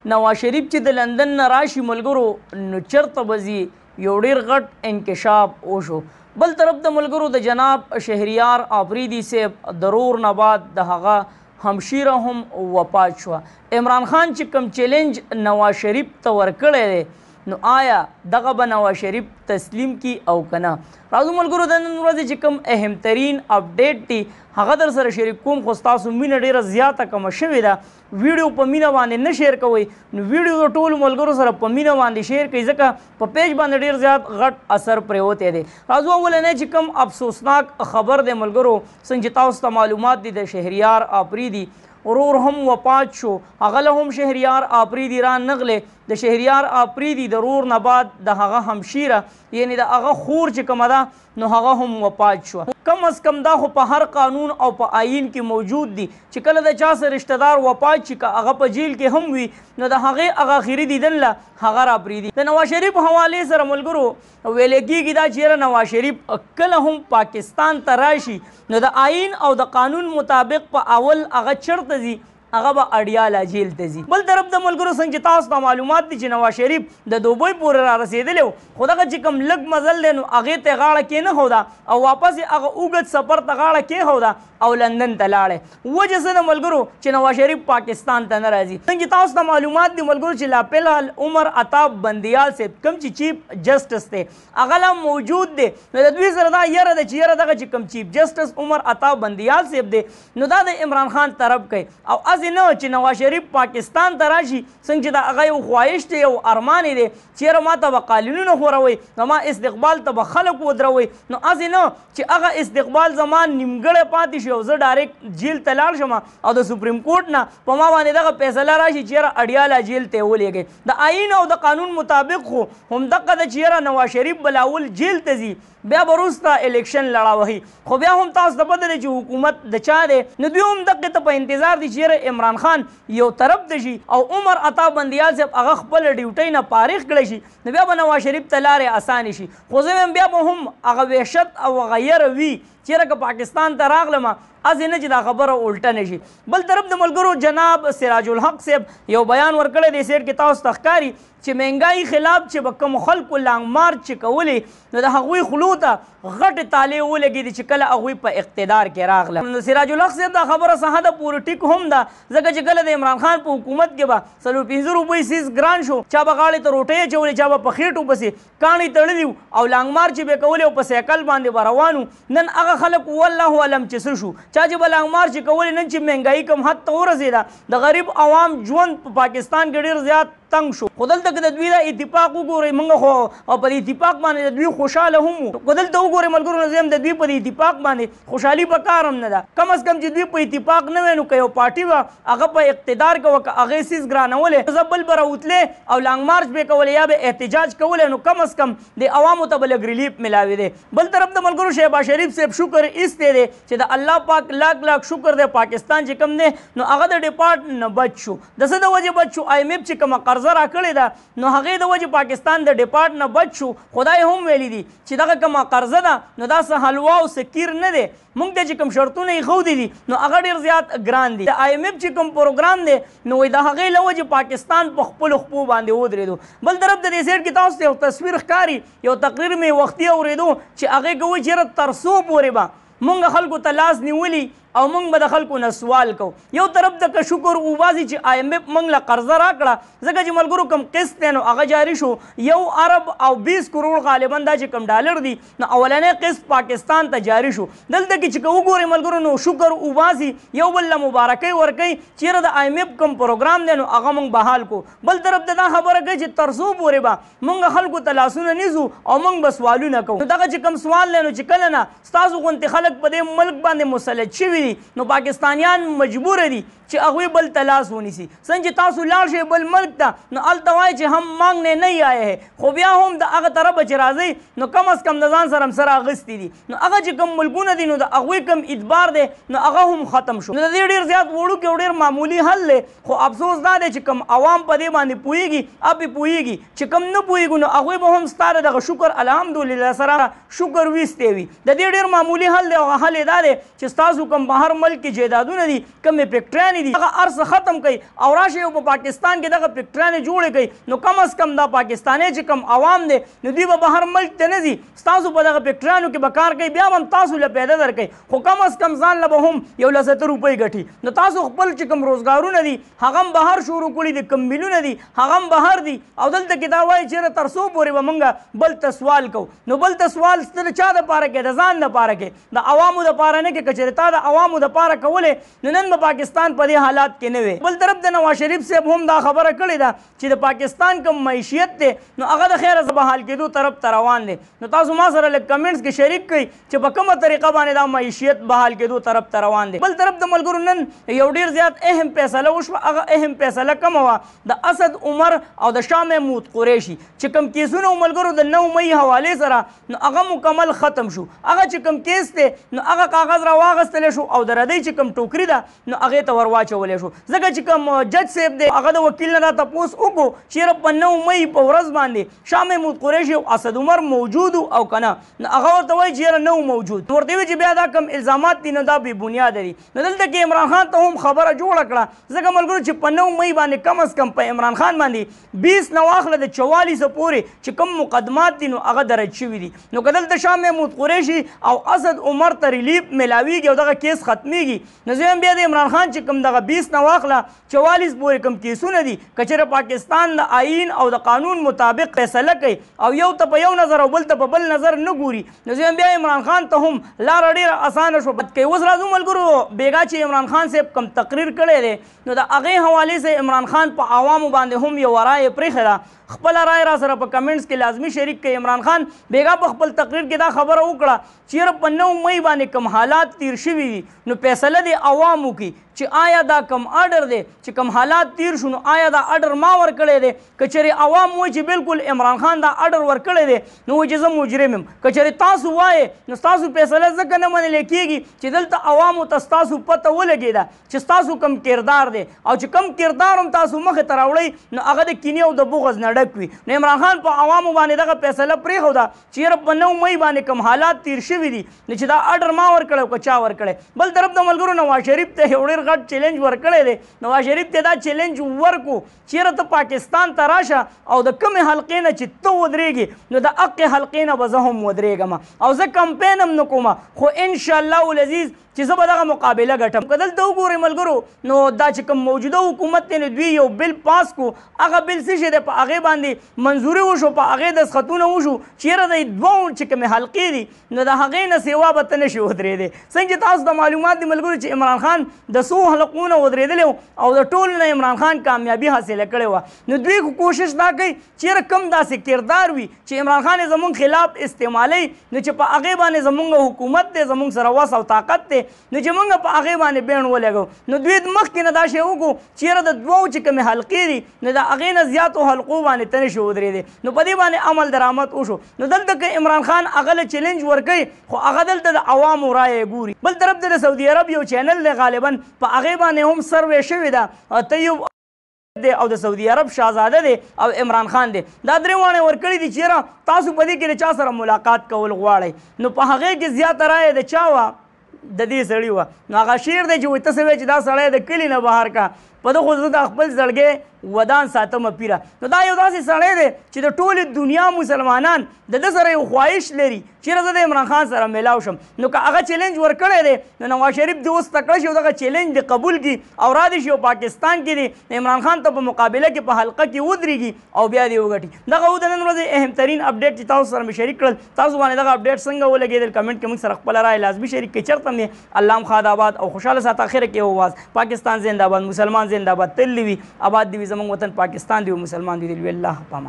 نواز شریف چې د لندن نه راشي ملګرو نو چرته به ځي یو ډېر غټ انکشاف وشو. بل طرف د ملګرو د جناب شهریار آفریدي صاحب د رور نه بعد د هغه همشیره هم وفات شوه. عمران خان چې کوم چیلنج نواز شریف ته ورکړی دی نو آیا دغه به نواز شریف تسلیم کی او کنه؟ راځو ملګرو د نن ورځې چې کوم اهم ترین اپډیټ دی هغه در سره شریک کوم. خو ستاسو مینه ډېره زیاته کمه شوې ده، ویډیو په مینه باندې نه شیر کوئ نو ویډیو د ټولو ملګرو سره په مینه باندې شیر کوئ ځکه په پیج باندې ډېر زیات غټ اثر پرېوتی دی. راځو اولنی چې کوم افسوسناک خبر دی ملګرو څنګه چې تاسو ته معلومات دي د شهریار آفریدي ورور هم وفات شو. هغه له هم شهریار آفریدي را نغلې. د شهریار آفریدي د رور نه بعد د هغه همشیره یعنی د هغه خور چې کومه ده نو هغه هم وفات شوه. کم از کم دا خو په هر قانون او په آیین کې موجود دي چې کله د چا سره رشته دار وفات شي که هغه په جیل کې هم وي نو د هغې هغه اخري دیدن له هغه راپرېږدي. د نواز شریف حوالې سره ملګرو ویلی کېږي دا چېرې نواز شریف کله هم پاکستان ته راشي نو د آیین او د قانون مطابق په اول هغه چرته ځي هغه به اډیاله جیل ته ځي. بل طرف د ملګرو څنګه چې تاسو ته معلومات دي چې نواز شریف د دوبۍ پورې را رسېدلی و خو دغه چې کوم لږ مزل دی نو هغې ته یې غاړه کېنښوده او واپس یې هغه اوږد سفر ته غاړه کېښوده او لندن ته لاړی. وجه څه ده ملګرو چې نواز شریف پاکستان ته نه راځي. څنګه چې تاسو ته معلومات دي ملګرو چې لا فلحال عمر عطاب بندیال صاحب کوم چې چیف جسټس دی هغه لا موجود دی نو د دوی سره دا یره ده چې یره دغه چې کوم چیف جسټس عمر عطاب بندیال صاحب دی نو دا د عمران خان طرف کوي او نه چې نواز شریف پاکستان ته راشي څنګه چې د هغه یو خواهش دی یو ارمان دی چېرې ما ته به قالینونه خوروئ نو ما استقبال ته به خلک ودروئ نو هسې نه چې هغه استقبال زما نیمګړی پاتې شي او زه ډایرکټ جیل ته لاړ شم او د سپریم کورټ نه په ما باندې دغه فیصله راشي چې یاره اډیاله جیل ته یې ولېږئ. د آیین او د قانون مطابق خو همدغه ده چې یاره نواز شریف به لاول جیل ته ځي بیا به وروسته الیکشن لړاوهي خو بیا هم تاسو ته پته دی چې حکومت د چا دی نو دوی هم دقې ته په انتظار دي چې یاره عمران خان یو طرف ته شي او عمر عطا بندیال صاحب هغه خپله ډیوټۍ نه فارغ کړی شي نو بیا به نواز شریف ته لارې اسانې شي. خو زه وایم بیا به هم هغه وحشت او هغه یره وي چېرې که پاکستان ته راغلمه هسې نه چې دا خبره الټه نه شي. بل طرف د ملګرو جناب سراج الحق صاحب یو بیان ورکړی دی سیټ کې تاسو ته ښکاري چې مهنګایي خلاف چې به کوم خلکو لانګ مارچ چې کولې نو د هغوی خولو ته غټې تالې ولګېدې چې کله هغوی په اقتدار کې راغله. سراج الحق صاحب دا خبره صحه ده پورې ټیک هم ده ځکه چې کله د عمران خان په حکومت کې به 45 روپۍ سیز ګران شو چا به غاړې ته روټۍ اچولې چا به په خېټو پسې کاڼي تړلي وو او لانګ مارچ به کولې او په سایکل باندې به روان وو. نن هغه خلک والله علم چې څه شو چا چې به لانګ مارچ کولې نن چې مهنګایي کوم حد ته ورسېده د غریب عوام ژوند په پاکستان کې ډېر زیات تنګ شو. خو دلته که د دوی دا اتفاق وګورئ موږ خو او په دې اتفاق باندې د دوی خوشحاله هم وو. خو دلته وګورئ ملګرو نو زه هم د دوی په دې اتفاق باندې خوشحالي په کار هم نه ده. کم از کم چې دوی په اتفاق نه وی نو که یو پارټي وه هغه په اقتدار کې وه که هغې سیز ګرانولې زه بل به راوتلې او لانګ مارچ به یې کولې یا به احتجاج کولې نو کم از کم د عوامو ته به لږ ریلیف میلاوي دی. بل طرف د ملګرو شهباز شریف صاحب شکر ایستی دی چې د الله پاک لاک لاک شکر دی پاکستان چې کوم دی نو هغه د ډیپارټ نه بچ شو. د څه د وجې بچ شو IMF چې کومه قرضه راکړې ده نو هغې د وجې پاکستان د ډیپارټ نه بچ شو. خدای هم ویلي دي چې دغه کومه قرضه ده نو دا څه حلوا او څه کیر نه دی موږ ته چې کوم شرطونه یې ښودي دي نو هغه ډېر زیات ګران دي. د IMF چې کوم پروګرام دی نو د هغې له وجې پاکستان په خپلو خپو باندې ودرېدو. بل طرف د دې سیټ کې تاسو ته یو تصویر ښکاري یو تقریر مې وختي اورېدو چې هغې کوي چې یاره تر څو پورې به مونږ خلکو ته لاس نیولي او مونږ به د خلکو نه سوال کوو. یو طرف ته که شکر وباسي چې IMF مونږ له قرضه راکړه ځکه چې ملګرو کوم قسط دی نو هغه جاري شو 1 ارب او 20 کروڑ غالبا دا چې کوم ډالر دي نو اولنی قسط پاکستان ته جاري شو. دلته کې چې که وګورئ ملګرو نو شکر وباسي یو بل له مبارکۍ ورکوي چېرې د IMF کوم پروګرام دی نو هغه مونږ بحال کو. بل طرف ته دا خبره کوي چې تر څو پورې به مونږ خلکو ته لاسونه نیسو او مونږ به سوالونه کوو. نو دغه چې کوم سوال دی نو چې کله نه ستاسو غوندې خلک په دې ملک باندې مسلط شوي دي نو پاکستانیان مجبور دي چې هغوی بل ته لاس ونیسي. څنګه چې تاسو لاړ شئ بل ملک ته نو هلته وایي چې هم مانګنے نہیں آئے ہے خو بیا هم د هغه طرفه چې راځئ نو کم از کم د ځان سره هم سره اخیستي دي نو هغه چې کوم ملکونه دي نو د هغوی کوم اعتبار دی نو هغه هم ختم شو. نو د دې ډېر زیات وړوکی او ډېر معمولي حل دی خو افسوس دا دی چې کوم عوام په دې باندې پوهېږي پې پوهېږي چې کوم نه پوهېږو نو هغوی به هم ستا د دغه شکر الحمدلله سره شکر ویستی وي. د دې ډېر معمولي حل دی او هغه حل یې دا دی چې ستاسو کوم بهر ملک کې جیدادونه دي کمې فیکټریانې دي هغه هر څه ختم کړي او راشي په پاکستان کې دغه فیکټریانې جوړې کړي نو کم از کم دا پاکستاني چې کم عوام دی نو دوی به بهر ملک ته نه ځي ستاسو په دغه فیکټریانو کې به کار کوي بیا به هم تاسو له پیدا درکوي خو کم از کم ځان له به هم یو 100 روپۍ ګټي نو تاسو خپل چې کوم روزګارونه دي هغه هم بهر شروع کړي دي کم میلونه دي هغه هم بهر دي او دلته کې دا وایي چېرې تر څو پورې به موږ بل ته سوال کوو نو بل ته سوال د چا دپاره کې د ځان دپاره کې د عوامو دپاره نه کې که چېرې تا د عوامو دپاره کولې نو نن به پاکستان په دې حالات کې نه وي بل طرف د نواز شریف صاحب هم دا خبره کړې ده چې د پاکستان کوم معیشت دی نو هغه د خیره بحال کېدو طرف ته روان دی نو تاسو ما سره لږ کمنټس کې شریک کړئ چې په کومه طریقه باندې دا معیشت بحال کېدو طرف ته روان دی بل طرف د ملګرو نن یو ډېر زیات اهم فیصله وشوه هغه اهم فیصله کومه وه د اسد عمر او د شاه محمود قریشي چې کوم کیسونه ملګرو د 9 مئی حوالې سره نو هغه مکمل ختم شو هغه چې کوم کیس دی نو هغه کاغذ راواغستلی شو او د ردۍ چې کوم ټوکري ده نو هغې ته ور واچولی شو ځکه چې کوم جج صاحب دی هغه د وکیل نه دا تپوس وکړو چېرې په 9 مئی په ورځ باندې شاه محمود قریشي او اسد عمر موجود او که نه نو هغه ورته وایي چې یاره نه موجود ورته وایي چې بیا دا کوم الزامات دي نو دا بې بنیاده دي نو دلته کې عمران خان ته هم خبره جوړه کړه ځکه ملګرو چې په 9 مئی باندې کم از کم په عمران خان باندې 20 نه واخله د 44 پورې چې کوم مقدمات دي نو هغه درج شوي دي نو که دلته شاه محمود قریشي او اسد عمر ته ریلیف میلاویږي او دغه کیس ختمیږي نو زه هم بیا د عمران خان چې کوم دغه 20 نه واخله 44 پورې کوم کیسونه دي که چېرې پاکستان د آئین او د قانون مطابق فیصله کوي او یو ته په یو نظر او بل ته په بل نظر نه ګوري نو زه هم بیا عمران خان ته هم لاره ډېره اسانه شوه که اوس راځو ملګرو بیګا چې عمران خان صاحب کوم تقریر کړی دی نو د هغې حوالې سره عمران خان په عوامو باندې هم یو رایه پرېښې ده خپله رایه را سره په کمنټس کې لازمي شریک کړئ عمران خان بیګا په خپل تقریر کې دا خبره وکړه چېرې په 9 مئی باندې کوم حالات تیر شوي دي نو فیصله د عوامو کې چې آیا دا کم آرډر دی چې کم حالات تیر شو نو آیا دا آرډر ما ورکړی دی که چېرې عوام وایي چې بالکل عمران خان دا آرډر ورکړی دی نو وایي چې زه مجرم یم که چېرې تاسو وایې نو ستاسو فیصله ځکه نه منلی کېږي چې دلته عوامو ته ستاسو پته ولګېده چې ستاسو کم کردار دی او چې کم کردار هم تاسو مخې ته راوړئ نو هغه د کینې او د بغض نه ډک وي نو عمران خان په عوامو باندې دغه فیصله پرېښوده چې یاره په 9 مئی باندې کوم حالات تیر شوي دي نو چې دا آرډر ما ورکړی او که چا ورکړی بل طرف د ملګرو نواز شریف ته یو ډېر غټ چیلنج ورکړی دی نواز شریف ته دا چیلنج ورکو چېرې ته پاکستان ته راشه او د کومې حلقې نه چې ته ودرېږې نو د هغې حلقې نه به زه هم ودرېږم او زه کمپین هم نه کوم خو انشاءالله العزیز چې زه به دغه مقابله ګټم که دلته وګورئ ملګرو نو دا چې کوم موجوده حکومت دی نو دوی یو بل پاس کو هغه بل څه شی دی په هغې باندې منظوري وشو په هغې دستخطونه وشو چېرې د دوو چې کومې حلقې دي نو د هغې نه سیوا به ته نشي ودرېدی څنګه چې تاسو ته معلومات دي ملګرو چې عمران خان د څو حلقونه ودرېدلی او د ټولو نه عمران خان کامیابي حاصله کړې وه نو دوی خو کوشش دا کوي چېرې کم داسې کردار وي چې عمران خان یې زموږ خلاف استعمالوي نو چې په هغې باندې زموږ حکومت دی زموږ سره وس او طاقت دی نو چې موږ په هغې باندې بیڼ ولګو نو دوی مخکې نه دا شی وکړو چېرې د دوو چې کومې حلقې دي نو د هغې نه زیاتو حلقو باندې ته نشي ودرېدی نو په دې باندې عمل درآمد وشو نو دلته که عمران خان هغه له چیلنج ورکوي خو هغه دلته د عوامو رایه ګوري بل طرف ته د سعودي عرب یو چینل دی غالبا په هغې باندې هم سروې شوې ده طیب دی او د سعودي عرب شاهزاده دی او عمران خان دی دا درې واڼې ورکړي دي چېرې تاسو په دې کې د چا سره ملاقات کول غواړئ نو په هغې کې زیاته رایه د چا وه د دې سړي وه نو هغه شعر دی چې وایي ته څه وایې چې دا سړی د کلي نه بهر کا په ده خو زه د خپل زړګی ودان ساتمه پیره نو دا یو داسې سړی دی چې د ټولې دنیا مسلمانان د ده سره یو خواهش لري چېرې زه د عمران خان سره میلاو شم نو که هغه چیلنج ورکړی دی نو نواز شریف دې اوس تکړه شي او دغه چیلنج دې قبول کړي او را دې شي او پاکستان کې دې عمران خان ته په مقابله کې په حلقه کې ودرېږي او بیا دې وګټي دغه و د نن ورځې اهم ترین اپډیټ چې تاسو سره مې شریک کړل تاسو باندې دغه اپډیټ څنګه ولګېدل کمنټ کې موږ سره خپله رایه لازمي شریک کړئ چېرته مې الله خاد آباد او خوشحاله سات اخره کې اواز پاکستان زنده باد مسلمان زنده باد تل وي آباد دی زموږ وطن پاکستان دی مسلمان دی الله پامان